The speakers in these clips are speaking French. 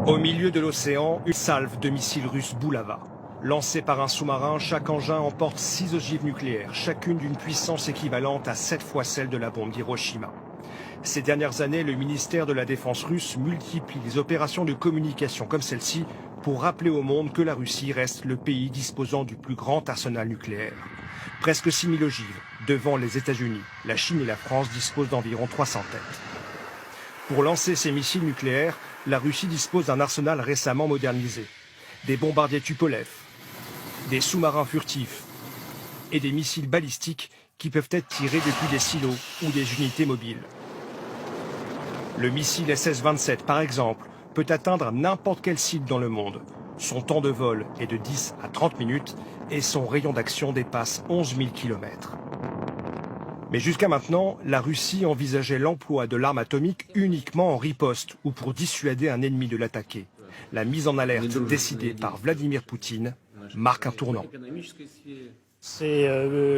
Au milieu de l'océan, une salve de missiles russes Boulava. Lancés par un sous-marin, chaque engin emporte 6 ogives nucléaires, chacune d'une puissance équivalente à 7 fois celle de la bombe d'Hiroshima. Ces dernières années, le ministère de la Défense russe multiplie les opérations de communication comme celle-ci pour rappeler au monde que la Russie reste le pays disposant du plus grand arsenal nucléaire. Presque 6 000 ogives, devant les États-Unis. La Chine et la France disposent d'environ 300 têtes. Pour lancer ces missiles nucléaires, la Russie dispose d'un arsenal récemment modernisé. Des bombardiers Tupolev, des sous-marins furtifs et des missiles balistiques qui peuvent être tirés depuis des silos ou des unités mobiles. Le missile SS-27, par exemple, peut atteindre n'importe quelle cible dans le monde. Son temps de vol est de 10 à 30 minutes et son rayon d'action dépasse 11 000 km. Mais jusqu'à maintenant, la Russie envisageait l'emploi de l'arme atomique uniquement en riposte ou pour dissuader un ennemi de l'attaquer. La mise en alerte décidée par Vladimir Poutine marque un tournant. C'est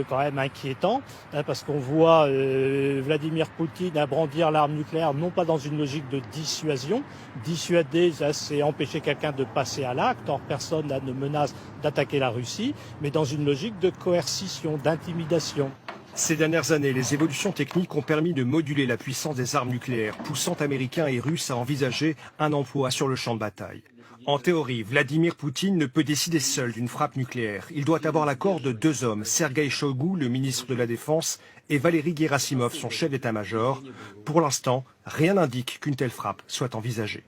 quand même inquiétant parce qu'on voit Vladimir Poutine brandir l'arme nucléaire non pas dans une logique de dissuasion. Dissuader, c'est empêcher quelqu'un de passer à l'acte. Or, personne ne menace d'attaquer la Russie, mais dans une logique de coercition, d'intimidation. Ces dernières années, les évolutions techniques ont permis de moduler la puissance des armes nucléaires, poussant Américains et Russes à envisager un emploi sur le champ de bataille. En théorie, Vladimir Poutine ne peut décider seul d'une frappe nucléaire. Il doit avoir l'accord de 2 hommes, Sergueï Shoigu, le ministre de la Défense, et Valery Gerasimov, son chef d'état-major. Pour l'instant, rien n'indique qu'une telle frappe soit envisagée.